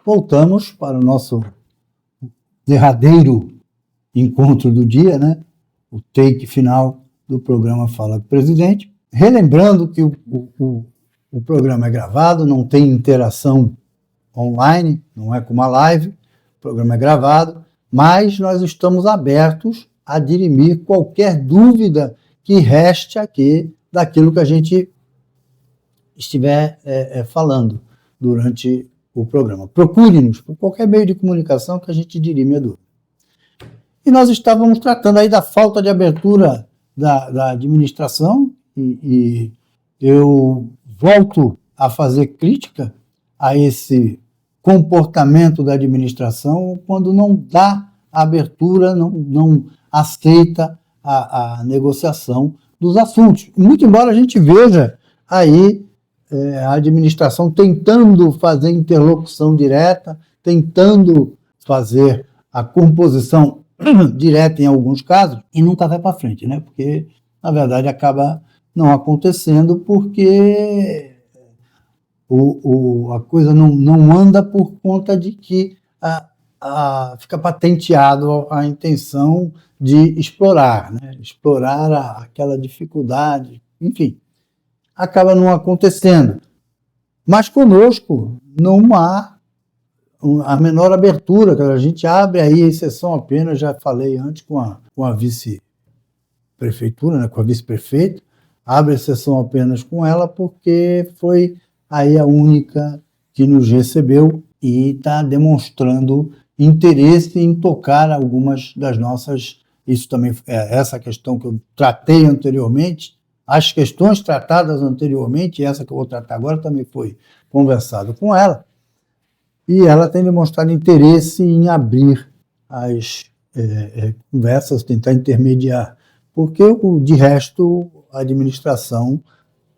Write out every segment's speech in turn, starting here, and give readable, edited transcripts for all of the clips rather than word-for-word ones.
voltamos para o nosso derradeiro encontro do dia, né? O take final do programa Fala com o Presidente. Relembrando que o programa é gravado, não tem interação online, não é como a live, o programa é gravado, mas nós estamos abertos a dirimir qualquer dúvida que reste aqui daquilo que a gente estiver falando durante o programa. Procure-nos por qualquer meio de comunicação que a gente dirime a dúvida. E nós estávamos tratando aí da falta de abertura da administração e eu volto a fazer crítica a esse comportamento da administração quando não dá abertura, não aceita a negociação dos assuntos. Muito embora a gente veja aí a administração tentando fazer interlocução direta, tentando fazer a composição direta em alguns casos, e nunca vai para frente, né? Porque, na verdade, acaba não acontecendo porque a coisa não anda por conta de que fica patenteado a intenção de explorar, né? Explorar aquela dificuldade, enfim, acaba não acontecendo. Mas conosco não há a menor abertura, a gente abre aí a exceção apenas, já falei antes com a vice-prefeitura, né, com a vice-prefeita, abre a exceção apenas com ela porque foi aí a única que nos recebeu e está demonstrando interesse em tocar algumas das nossas, isso também essa questão que eu tratei anteriormente, as questões tratadas anteriormente, essa que eu vou tratar agora também foi conversado com ela, e ela tem demonstrado interesse em abrir as conversas, tentar intermediar, porque de resto a administração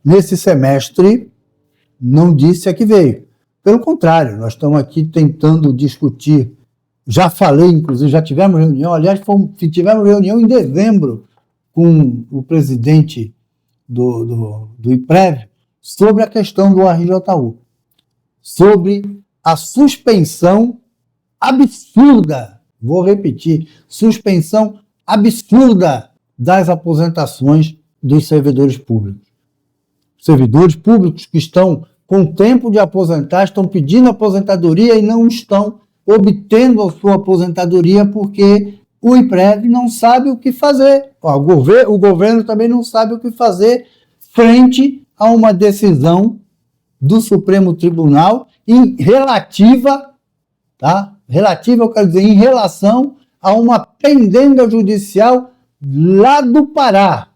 nesse semestre não disse a que veio. Pelo contrário, nós estamos aqui tentando discutir, já falei, inclusive, já tivemos reunião, aliás, tivemos reunião em dezembro com o presidente do IPREV sobre a questão do RJU, sobre a suspensão absurda, vou repetir, suspensão absurda das aposentações dos servidores públicos. Servidores públicos que estão com tempo de aposentar, estão pedindo aposentadoria e não estão obtendo a sua aposentadoria porque o IPREV não sabe o que fazer. O governo também não sabe o que fazer frente a uma decisão do Supremo Tribunal relativa, eu quero dizer, em relação a uma pendenga judicial lá do Pará,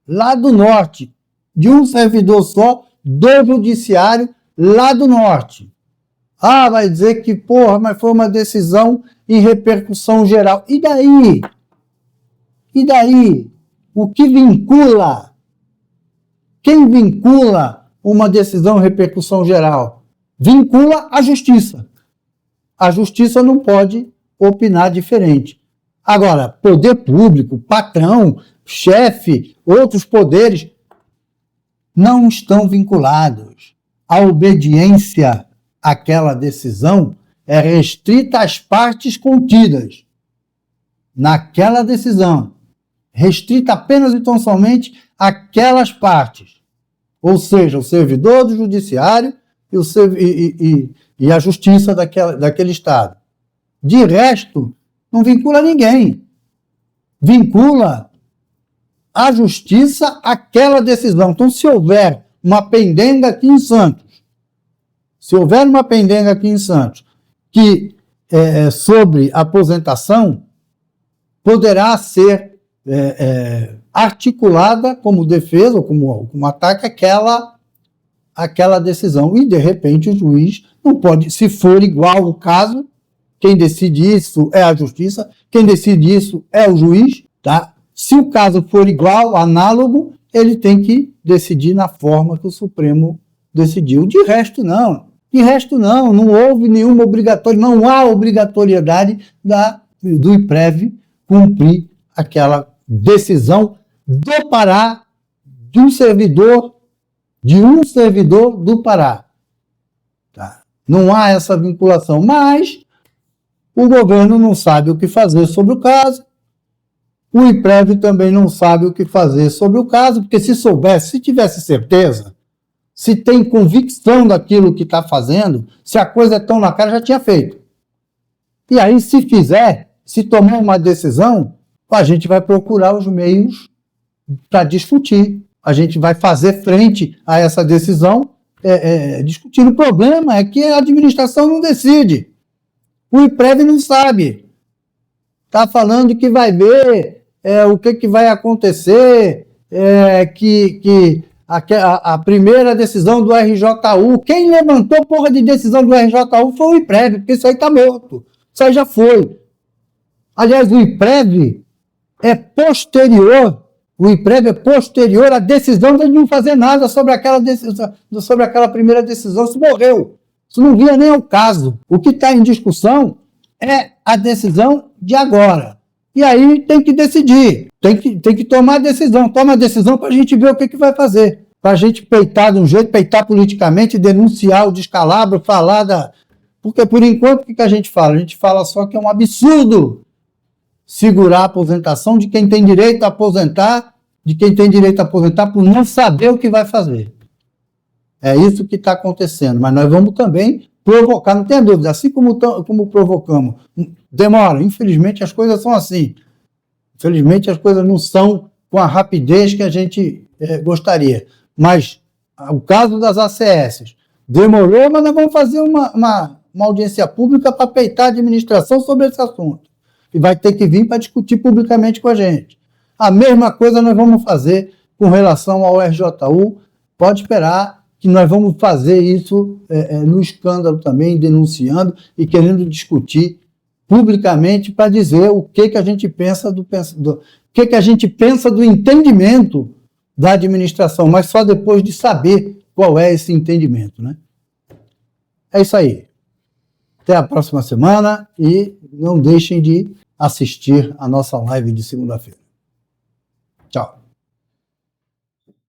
lá do norte, de um servidor só do judiciário lá do norte. Vai dizer que, mas foi uma decisão em repercussão geral. E daí? E daí? O que vincula? Quem vincula uma decisão em repercussão geral? Vincula a justiça. A justiça não pode opinar diferente. Agora, poder público, patrão, chefe, outros poderes não estão vinculados. A obediência àquela decisão é restrita às partes contidas naquela decisão. Restrita apenas e tão somente àquelas partes. Ou seja, o servidor do judiciário e a justiça daquele Estado. De resto, não vincula ninguém. Vincula a justiça àquela decisão. Então, se houver uma pendenga aqui em Santos, que sobre aposentação, poderá ser articulada como defesa ou como ataque aquela decisão. E, de repente, o juiz não pode, se for igual o caso, quem decide isso é a justiça, quem decide isso é o juiz, tá? Se o caso for igual, análogo, ele tem que decidir na forma que o Supremo decidiu. De resto, não, não houve nenhuma obrigatoriedade, não há obrigatoriedade do IPREV cumprir aquela decisão do Pará, de um servidor do Pará. Tá? Não há essa vinculação, mas o governo não sabe o que fazer sobre o caso, o IPREV também não sabe o que fazer sobre o caso, porque se soubesse, se tivesse certeza, se tem convicção daquilo que está fazendo, se a coisa é tão na cara, já tinha feito. E aí, se fizer, se tomar uma decisão, a gente vai procurar os meios para discutir. A gente vai fazer frente a essa decisão discutindo. O problema é que a administração não decide. O IPREV não sabe. Está falando que vai ver o que vai acontecer, que a primeira decisão do RJU, quem levantou porra de decisão do RJU foi o IPREV, porque isso aí está morto. Isso aí já foi. Aliás, o IPREV é posterior à decisão de não fazer nada sobre aquela decisão, sobre aquela primeira decisão. Isso morreu. Isso não vinha nem ao caso. O que está em discussão é a decisão de agora. E aí tem que decidir, tem que tomar a decisão. Toma a decisão para a gente ver o que vai fazer. Para a gente peitar de um jeito, peitar politicamente, denunciar o descalabro, falar da... Porque, por enquanto, o que a gente fala? A gente fala só que é um absurdo segurar a aposentação de quem tem direito a aposentar, por não saber o que vai fazer. É isso que está acontecendo. Mas nós vamos também provocar, não tenha dúvida, assim como provocamos. Demora, infelizmente as coisas são assim. Infelizmente as coisas não são com a rapidez que a gente gostaria. Mas o caso das ACS demorou, mas nós vamos fazer uma audiência pública para peitar a administração sobre esse assunto. E vai ter que vir para discutir publicamente com a gente. A mesma coisa nós vamos fazer com relação ao RJU. Pode esperar que nós vamos fazer isso no escândalo também, denunciando e querendo discutir publicamente para dizer o que a gente pensa do que a gente pensa do entendimento da administração, mas só depois de saber qual é esse entendimento, né? É isso aí. Até a próxima semana e não deixem de assistir a nossa live de segunda-feira. Tchau.